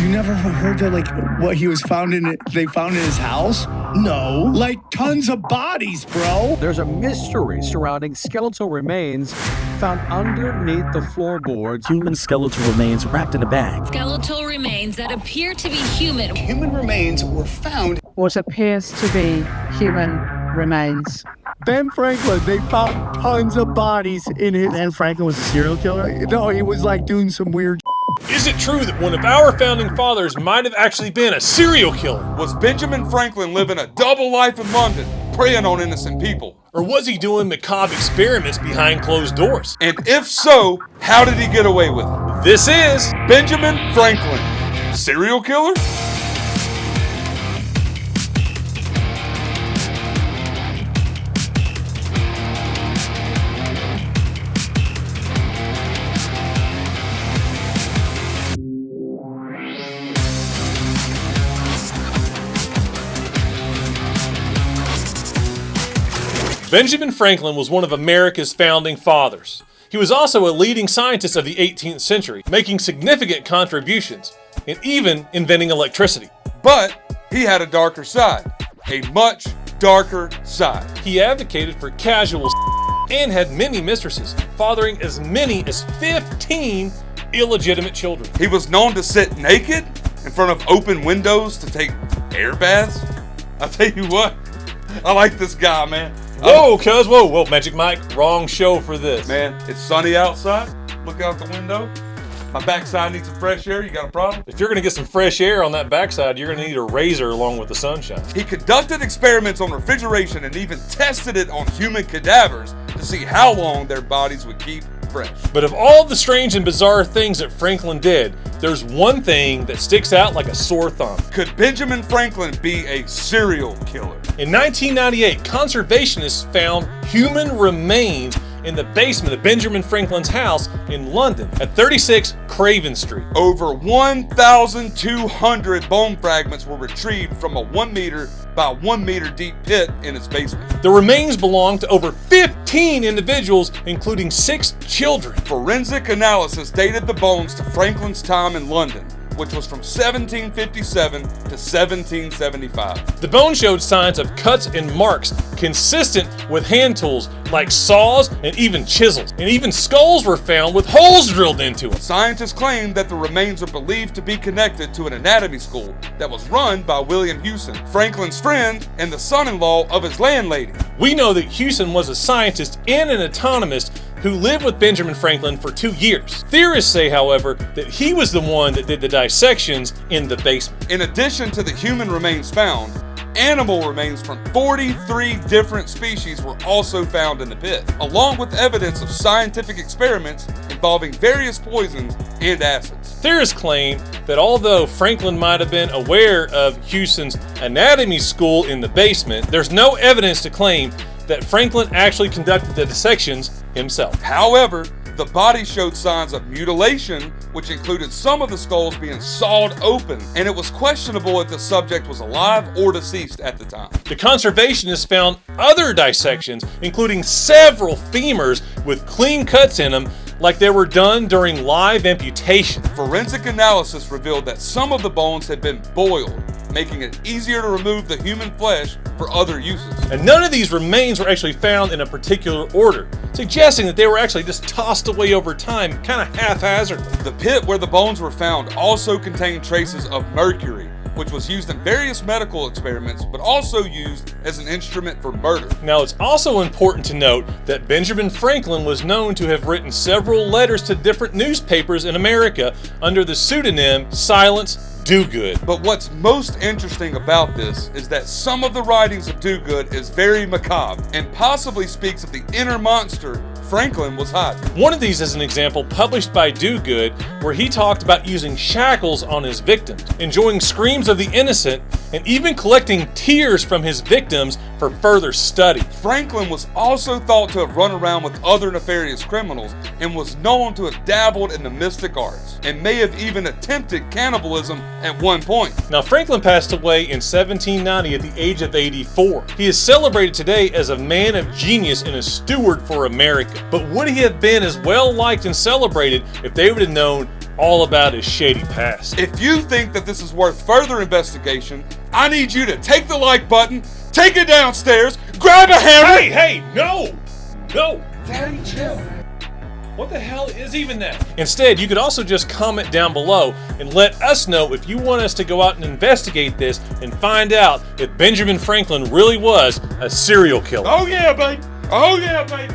You never heard of like what he was found in? They found in his house? No, like tons of bodies, bro. There's a mystery surrounding skeletal remains found underneath the floorboards. Human skeletal remains wrapped in a bag. Skeletal remains that appear to be human. Human remains were found. What appears to be human remains. Ben Franklin, they found tons of bodies in his... Ben Franklin was a serial killer? No, he was like doing some weird... Is it true that one of our founding fathers might have actually been a serial killer? Was Benjamin Franklin living a double life in London, preying on innocent people? Or was he doing macabre experiments behind closed doors? And if so, how did he get away with it? This is Benjamin Franklin, serial killer? Benjamin Franklin was one of America's founding fathers. He was also a leading scientist of the 18th century, making significant contributions, and even inventing electricity. But he had a darker side, a much darker side. He advocated for casual and had many mistresses, fathering as many as 15 illegitimate children. He was known to sit naked in front of open windows to take air baths. I'll tell you what, I like this guy, man. Whoa, cuz, whoa, Magic Mike, wrong show for this. Man, it's sunny outside. Look out the window. My backside needs some fresh air. You got a problem? If you're gonna get some fresh air on that backside, you're gonna need a razor along with the sunshine. He conducted experiments on refrigeration and even tested it on human cadavers to see how long their bodies would keep fresh. But of all the strange and bizarre things that Franklin did, there's one thing that sticks out like a sore thumb. Could Benjamin Franklin be a serial killer? In 1998, conservationists found human remains in the basement of Benjamin Franklin's house in London at 36 Craven Street. Over 1,200 bone fragments were retrieved from a 1 meter by 1 meter deep pit in his basement. The remains belonged to over 15 individuals, including 6 children. Forensic analysis dated the bones to Franklin's time in London, which was from 1757 to 1775. The bone showed signs of cuts and marks consistent with hand tools like saws and even chisels. And even skulls were found with holes drilled into them. Scientists claim that the remains are believed to be connected to an anatomy school that was run by William Hewson, Franklin's friend and the son-in-law of his landlady. We know that Hewson was a scientist and an anatomist who lived with Benjamin Franklin for 2 years. Theorists say, however, that he was the one that did the dissections in the basement. In addition to the human remains found, animal remains from 43 different species were also found in the pit, along with evidence of scientific experiments involving various poisons and acids. Theorists claim that although Franklin might have been aware of Hewson's anatomy school in the basement, there's no evidence to claim that Franklin actually conducted the dissections himself. However, the body showed signs of mutilation, which included some of the skulls being sawed open, and it was questionable if the subject was alive or deceased at the time. The conservationists found other dissections, including several femurs with clean cuts in them, like they were done during live amputation. Forensic analysis revealed that some of the bones had been boiled, making it easier to remove the human flesh for other uses. And none of these remains were actually found in a particular order, suggesting that they were actually just tossed away over time, kind of haphazardly. The pit where the bones were found also contained traces of mercury, which was used in various medical experiments, but also used as an instrument for murder. Now, it's also important to note that Benjamin Franklin was known to have written several letters to different newspapers in America under the pseudonym Silence Dogood. But what's most interesting about this is that some of the writings of Dogood is very macabre and possibly speaks of the inner monster Franklin was hiding. One of these is an example published by Dogood where he talked about using shackles on his victims, enjoying screams of the innocent, and even collecting tears from his victims for further study. Franklin was also thought to have run around with other nefarious criminals and was known to have dabbled in the mystic arts and may have even attempted cannibalism at one point. Now, Franklin passed away in 1790 at the age of 84. He is celebrated today as a man of genius and a steward for America. But would he have been as well liked and celebrated if they would have known all about his shady past. If you think that this is worth further investigation, I need you to take the like button, take it downstairs, grab a hammer. Hey, no! Daddy, chill. What the hell is even that? Instead, you could also just comment down below and let us know if you want us to go out and investigate this and find out if Benjamin Franklin really was a serial killer. Oh yeah, baby. Oh yeah, baby.